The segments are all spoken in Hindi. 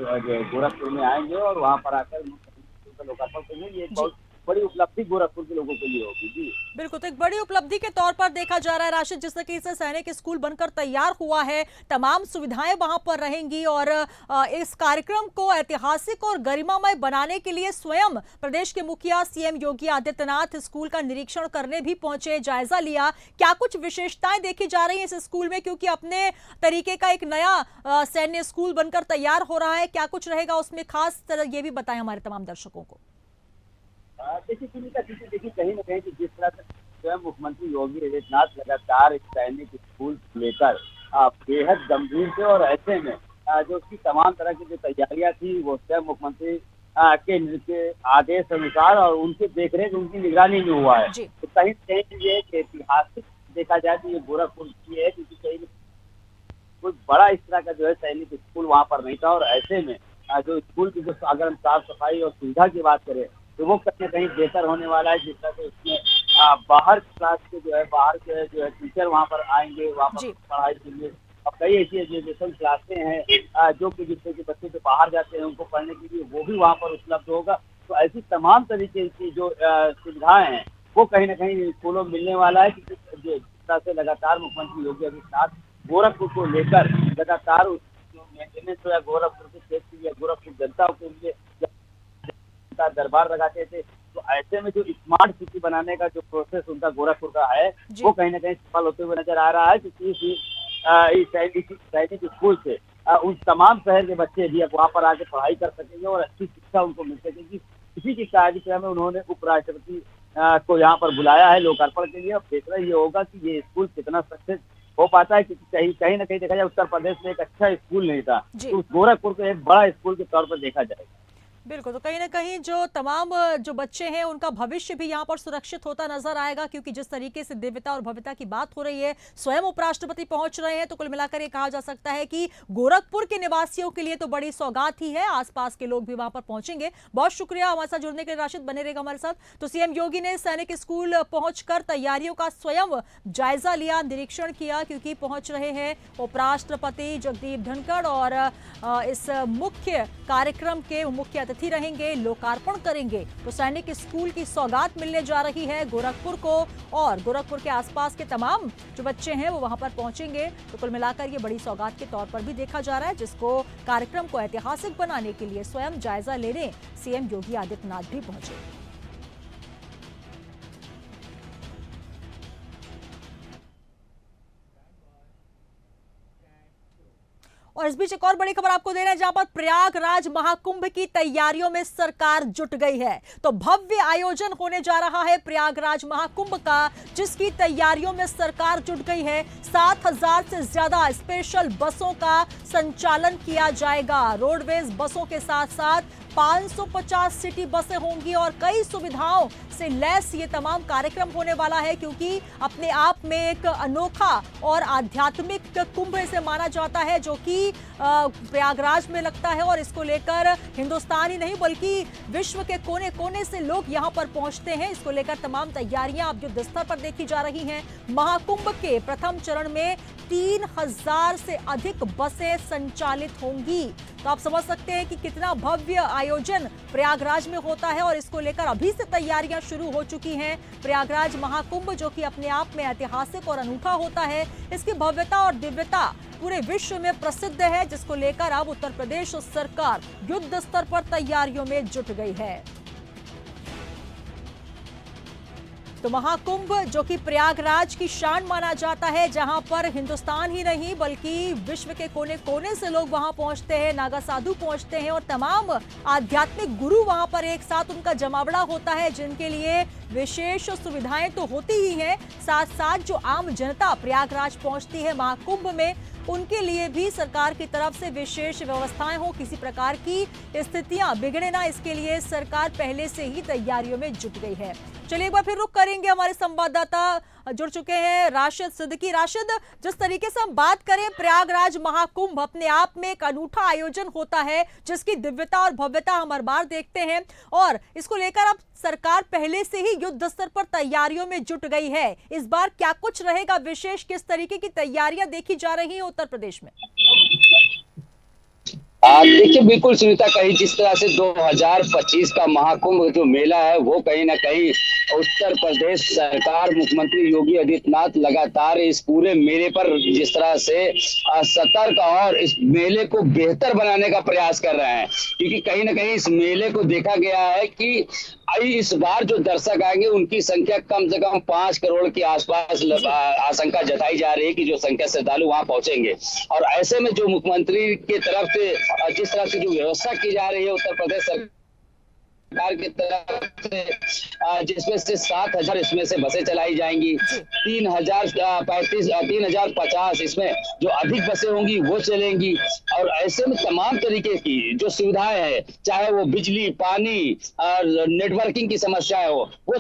गोरखपुर में आएंगे और वहाँ पर आकर स्कूल का लोकार्पण करेंगे। ये बहुत बड़ी उपलब्धि गोरखपुर के लोगों के लिए होगी। जी बिल्कुल, तो एक बड़ी उपलब्धि के तौर पर देखा जा रहा है राशिद, जिस तरीके से सैनिक स्कूल बनकर तैयार हुआ है, तमाम सुविधाएं वहां पर रहेंगी और इस कार्यक्रम को ऐतिहासिक और गरिमामय बनाने के लिए स्वयं प्रदेश के मुखिया सीएम योगी आदित्यनाथ स्कूल का निरीक्षण करने भी पहुंचे, जायजा लिया। क्या कुछ विशेषताएं देखी जा रही है इस स्कूल में, क्योंकि अपने तरीके का एक नया सैन्य स्कूल बनकर तैयार हो रहा है, क्या कुछ रहेगा उसमें खास तरह ये भी बताएं हमारे तमाम दर्शकों को। देखिए देखिए कहीं ना कहीं जिस तरह से स्वयं मुख्यमंत्री योगी आदित्यनाथ लगातार इस सैनिक स्कूल को लेकर बेहद गंभीर थे और ऐसे में जो उसकी तमाम तरह की जो तैयारियां थी वो स्वयं मुख्यमंत्री के आदेश अनुसार और उनके देखरेख उनकी निगरानी में हुआ है। तो कहीं कहीं ये ऐतिहासिक देखा जाए तो ये गोरखपुर की है, क्योंकि कहीं कोई बड़ा इस तरह का जो है सैनिक स्कूल वहाँ पर नहीं था और ऐसे में जो स्कूल की जो अगर हम साफ सफाई और सुविधा की बात करें तो वो कहीं ना कहीं बेहतर होने वाला है। जिस तरह से उसमें बाहर क्लास के जो है बाहर के जो है टीचर वहाँ पर आएंगे वहाँ पर पढ़ाई के लिए, और कई ऐसी एजुकेशन क्लासें हैं जो कि जिससे कि बच्चे जो बाहर जाते हैं उनको पढ़ने के लिए वो भी वहाँ पर उपलब्ध होगा। तो ऐसी तमाम तरीके की जो सुविधाएं हैं वो कहीं ना कहीं स्कूलों में मिलने वाला है, क्योंकि जिस तरह से लगातार मुख्यमंत्री योगी आदित्यनाथ गोरखपुर को लेकर लगातार जो मेंटेनेंस हो या गोरखपुर के क्षेत्र या गोरखपुर जनता के लिए दरबार लगाते थे, तो ऐसे में जो स्मार्ट सिटी बनाने का जो प्रोसेस उनका गोरखपुर का है वो कहीं ना कहीं सफल होते हुए नजर आ रहा है। क्योंकि इस सैनिक स्कूल से उन तमाम शहर के बच्चे भी अब वहाँ पर आके पढ़ाई कर सकेंगे और अच्छी शिक्षा उनको मिल सकेगी। इसी की कार्यक्रम में उन्होंने उपराष्ट्रपति को यहाँ पर बुलाया है लोकार्पण के लिए। अब देखना ये होगा कि ये स्कूल कितना सक्सेस हो पाता है, क्योंकि कहीं ना कहीं देखा जाए उत्तर प्रदेश में एक अच्छा स्कूल नहीं था, तो उस गोरखपुर को एक बड़ा स्कूल के तौर पर देखा जाएगा। बिल्कुल, तो कहीं ना कहीं जो तमाम जो बच्चे हैं उनका भविष्य भी यहाँ पर सुरक्षित होता नजर आएगा, क्योंकि जिस तरीके से दिव्यता और भव्यता की बात हो रही है, स्वयं उपराष्ट्रपति पहुंच रहे हैं, तो कुल मिलाकर ये कहा जा सकता है कि गोरखपुर के निवासियों के लिए तो बड़ी सौगात ही है, आसपास के लोग भी वहां पर पहुंचेंगे। बहुत शुक्रिया हमारे साथ जुड़ने के लिए राशिद, बने रहेगा हमारे साथ। तो सीएम योगी ने सैनिक स्कूल पहुंचकर तैयारियों का स्वयं जायजा लिया, निरीक्षण किया, क्योंकि पहुंच रहे हैं उपराष्ट्रपति जगदीप धनखड़ और इस मुख्य कार्यक्रम के मुख्य अतिथि रहेंगे, लोकार्पण करेंगे। तो सैनिक स्कूल की सौगात मिलने जा रही है गोरखपुर को और गोरखपुर के आसपास के तमाम जो बच्चे हैं वो वहां पर पहुंचेंगे। तो कुल मिलाकर ये बड़ी सौगात के तौर पर भी देखा जा रहा है, जिसको कार्यक्रम को ऐतिहासिक बनाने के लिए स्वयं जायजा लेने सीएम योगी आदित्यनाथ भी पहुंचे। और इस बीच एक और बड़ी खबर आपको दे रहे हैं, जहां पर प्रयागराज महाकुंभ की तैयारियों में सरकार जुट गई है। तो भव्य आयोजन होने जा रहा है प्रयागराज महाकुंभ का, जिसकी तैयारियों में सरकार जुट गई है। 7,000 से ज्यादा स्पेशल बसों का संचालन किया जाएगा। रोडवेज बसों के साथ साथ 550 सिटी बसें होंगी और कई सुविधाओं से लैस ये तमाम कार्यक्रम होने वाला है, क्योंकि अपने आप में एक अनोखा और आध्यात्मिक कुंभ इसे माना जाता है, जो कि प्रयागराज में लगता है। और इसको लेकर हिंदुस्तान ही नहीं बल्कि विश्व के कोने कोने से लोग यहां पर पहुंचते हैं। इसको लेकर तमाम तैयारियां अब युद्ध स्तर पर देखी जा रही हैं। महाकुंभ के प्रथम चरण में 3,000 से अधिक बसें संचालित होंगी। तो आप समझ सकते हैं कि कितना भव्य आयोजन प्रयागराज में होता है और इसको लेकर अभी से तैयारियां शुरू हो चुकी हैं। प्रयागराज महाकुंभ जो कि अपने आप में ऐतिहासिक और अनूठा होता है, इसकी भव्यता और दिव्यता पूरे विश्व में प्रसिद्ध है, जिसको लेकर अब उत्तर प्रदेश सरकार युद्ध स्तर पर तैयारियों में जुट गई है। तो महाकुंभ जो कि प्रयागराज की शान माना जाता है, जहां पर हिंदुस्तान ही नहीं बल्कि विश्व के कोने कोने से लोग वहां पहुंचते हैं, नागा साधु पहुंचते हैं और तमाम आध्यात्मिक गुरु वहां पर एक साथ उनका जमावड़ा होता है, जिनके लिए विशेष सुविधाएं तो होती ही हैं, साथ साथ जो आम जनता प्रयागराज पहुंचती है महाकुंभ में, उनके लिए भी सरकार की तरफ से विशेष व्यवस्थाएं हो, किसी प्रकार की स्थितियां बिगड़े ना, इसके लिए सरकार पहले से ही तैयारियों में जुट गई है। चलिए एक बार फिर रुक करेंगे, हमारे संवाददाता जुड़ चुके हैं राशिद सिद्दीकी। राशिद, जिस तरीके से हम बात करें, प्रयागराज महाकुंभ अपने आप में एक अनूठा आयोजन होता है, जिसकी दिव्यता और भव्यता हम हर बार देखते हैं और इसको लेकर अब सरकार पहले से ही युद्ध स्तर पर तैयारियों में जुट गई है। इस बार क्या कुछ रहेगा विशेष, किस तरीके की तैयारियां देखी जा रही है उत्तर प्रदेश में? देखिए बिल्कुल सुनीता, कहीं जिस तरह से 2025 का महाकुंभ जो मेला है वो कहीं ना कहीं उत्तर प्रदेश सरकार, मुख्यमंत्री योगी आदित्यनाथ लगातार इस पूरे मेले पर जिस तरह से सतर्क और इस मेले को बेहतर बनाने का प्रयास कर रहे हैं, क्योंकि कहीं ना कहीं इस मेले को देखा गया है कि इस बार जो दर्शक आएंगे उनकी संख्या कम से कम 5 करोड़ के आसपास आशंका जताई जा रही है कि जो संख्या श्रद्धालु वहां पहुंचेंगे। और ऐसे में जो मुख्यमंत्री की तरफ से जिस तरह से जो व्यवस्था की जा रही है उत्तर प्रदेश सरकार की तरफ से, जिसमें से 7,000 इसमें से बसें चलाई जाएंगी, 3,050 इसमें जो अधिक बसें होंगी वो चलेंगी। और ऐसे में तमाम तरीके की जो सुविधाएं हैं, चाहे वो बिजली, पानी और नेटवर्किंग की समस्याएं हो, वो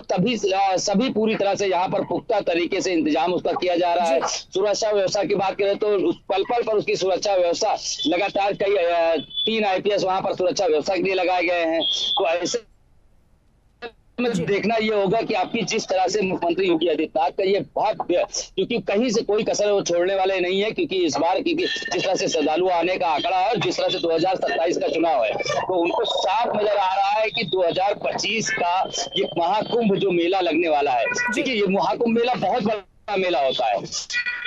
सभी पूरी तरह से यहाँ पर पुख्ता तरीके से इंतजाम उसका किया जा रहा है। सुरक्षा व्यवस्था की बात करें तो पल पल पर उसकी सुरक्षा व्यवस्था लगातार 3 IPS वहां पर सुरक्षा व्यवस्था के लिए लगाए गए हैं। तो ऐसे में देखना ये होगा कि आपकी जिस तरह से मुख्यमंत्री योगी आदित्यनाथ का ये भव्य, क्योंकि कहीं से कोई कसर वो छोड़ने वाले नहीं है, क्योंकि इस बार क्योंकि जिस तरह से श्रद्धालु आने का आंकड़ा है और जिस तरह से 2027 का चुनाव है, तो उनको साफ नजर आ रहा है कि 2025 का ये महाकुंभ जो मेला लगने वाला है, देखिए ये महाकुंभ मेला बहुत बड़ा मेला होता है,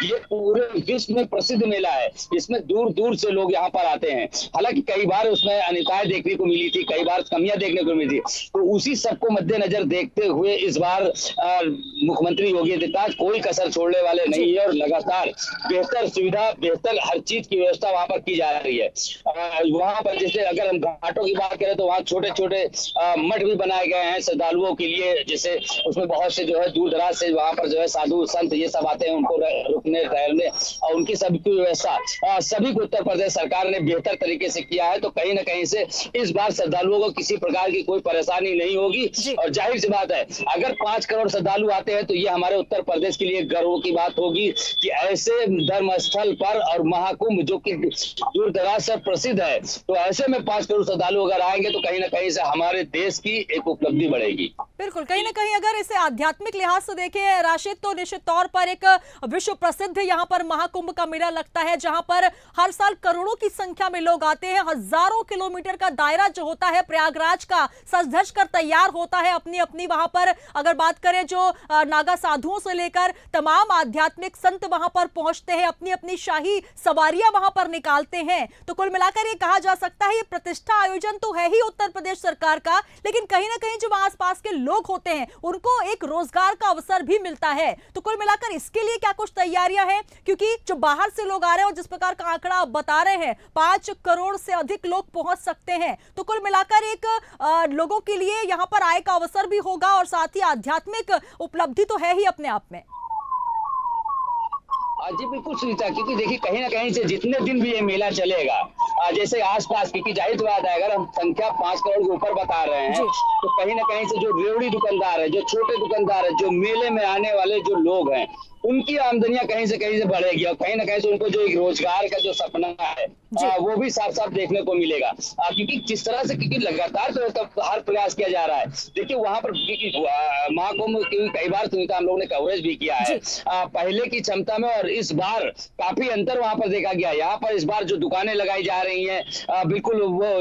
ये पूरे विश्व में प्रसिद्ध मेला है। इसमें दूर दूर से लोग यहाँ पर आते हैं। हालांकि कई बार उसमें अनियमितताएं देखने को मिली थी, कई बार कमियां देखने को मिली थी, तो उसी सबको मद्देनजर देखते हुए इस बार मुख्यमंत्री योगी आदित्यनाथ कोई कसर छोड़ने वाले नहीं है और लगातार बेहतर सुविधा, बेहतर हर चीज की व्यवस्था वहां पर की जा रही है। वहां पर जैसे अगर हम घाटों की बात करें तो वहाँ छोटे छोटे मठ भी बनाए गए हैं श्रद्धालुओं के लिए, जैसे उसमें बहुत से जो है दूर दराज से वहां पर जो है साधु संत ये सब आते हैं, उनको रुकने ठहरने और उनकी सभी की व्यवस्था सभी को उत्तर प्रदेश सरकार ने बेहतर तरीके से किया है। तो कहीं ना कहीं से इस बार श्रद्धालुओं को किसी प्रकार की कोई परेशानी नहीं होगी। और जाहिर सी बात है, अगर 5 करोड़ श्रद्धालु आते हैं तो ये हमारे उत्तर प्रदेश के लिए गर्व की बात होगी कि ऐसे धर्म स्थल पर और महाकुंभ जो कि दूर दराज से प्रसिद्ध है, तो ऐसे में 5 करोड़ श्रद्धालु अगर आएंगे तो कहीं ना कहीं से हमारे देश की एक उपलब्धि बढ़ेगी। बिल्कुल, कहीं ना कहीं अगर इसे आध्यात्मिक लिहाज से देखें राशिद, तो निश्चित तौर पर एक विश्व प्रसिद्ध यहाँ पर महाकुंभ का मेला लगता है, जहां पर हर साल करोड़ों की संख्या में लोग आते हैं। हजारों किलोमीटर का दायरा जो होता है प्रयागराज का सज धज कर तैयार होता है अपनी अपनी वहां पर, अगर बात करें जो नागा साधुओं से लेकर तमाम आध्यात्मिक संत वहां पर पहुंचते हैं, अपनी अपनी शाही सवारियां वहां पर निकालते हैं। तो कुल मिलाकर ये कहा जा सकता है ये प्रतिष्ठा आयोजन तो है ही उत्तर प्रदेश सरकार का, लेकिन कहीं ना कहीं जो आसपास के लोग होते हैं उनको एक रोजगार का अवसर भी मिलता है। तो कुल मिलाकर इसके लिए क्या कुछ तैयारियां हैं, क्योंकि जो बाहर से लोग आ रहे हैं और जिस प्रकार का आंकड़ा आप बता रहे हैं 5 करोड़ से अधिक लोग पहुंच सकते हैं, तो कुल मिलाकर एक लोगों के लिए यहां पर आय का अवसर भी होगा और साथ ही आध्यात्मिक उपलब्धि तो है ही अपने आप में। जी बिल्कुल सुनीता, क्योंकि देखिए कहीं ना कहीं से जितने दिन भी ये मेला चलेगा, जैसे आसपास, क्योंकि जाहिर बात है अगर हम संख्या 5 करोड़ के ऊपर बता रहे हैं तो कहीं ना कहीं से जो रेवड़ी दुकानदार है, जो छोटे दुकानदार है, जो मेले में आने वाले जो लोग हैं, उनकी आमदनियां कहीं से बढ़ेगी और कहीं ना कहीं से उनको जो एक रोजगार का जो सपना है वो भी साफ साफ देखने को मिलेगा। क्योंकि जिस तरह से क्योंकि लगातार तो हर प्रयास किया जा रहा है। देखिए वहां पर महाकुंभ कई बार सुनीता हम लोगों ने कवरेज भी किया है पहले की क्षमता में, और इस बार काफी अंतर वहां पर देखा गया। यहाँ पर इस बार जो दुकानें लगाई जा रही हैं बिल्कुल वो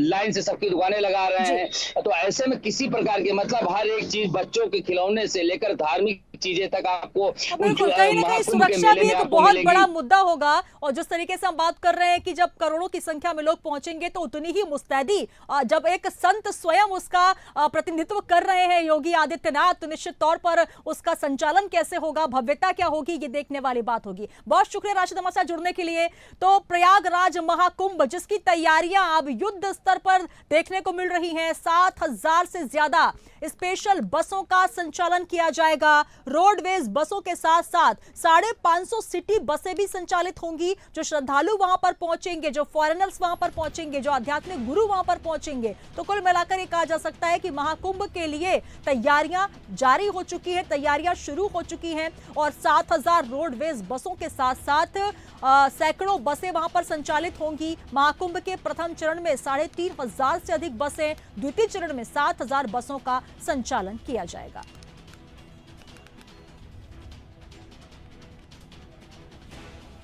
लाइन से सबकी दुकानें लगा रहे हैं। तो ऐसे में किसी प्रकार के मतलब हर एक चीज, बच्चों के खिलौने से लेकर धार्मिक चीजें तक आपको बिल्कुल कहीं ना कहीं सुरक्षा भी एक बहुत बड़ा मुद्दा होगा। और जिस तरीके से हम बात कर रहे हैं कि जब करोड़ों की संख्या में लोग पहुंचेंगे तो उतनी ही मुस्तैदी, जब एक संत स्वयं उसका प्रतिनिधित्व कर रहे हैं योगी आदित्यनाथ, तो निश्चित तौर पर उसका संचालन कैसे होगा, भव्यता क्या होगी, ये देखने वाली बात होगी। बहुत शुक्रिया राशिद हमारे साथ जुड़ने के लिए। तो प्रयागराज महाकुंभ जिसकी तैयारियां अब युद्ध स्तर पर देखने को मिल रही हैं, 7,000 से ज्यादा स्पेशल बसों का संचालन किया जाएगा। रोडवेज बसों के साथ साथ 550 सिटी बसें भी संचालित होंगी। जो श्रद्धालु वहां पर पहुंचेंगे, जो फॉरेनर्स वहां पर पहुंचेंगे, जो आध्यात्मिक गुरु वहां पर पहुंचेंगे, तो कुल मिलाकर ये कहा जा सकता है कि महाकुंभ के लिए तैयारियां जारी हो चुकी है, तैयारियां शुरू हो चुकी हैं। और 7,000 रोडवेज बसों के साथ साथ सैकड़ों बसें वहां पर संचालित होंगी। महाकुंभ के प्रथम चरण में 3,500 से अधिक बसें, द्वितीय चरण में 7,000 बसों का संचालन किया जाएगा।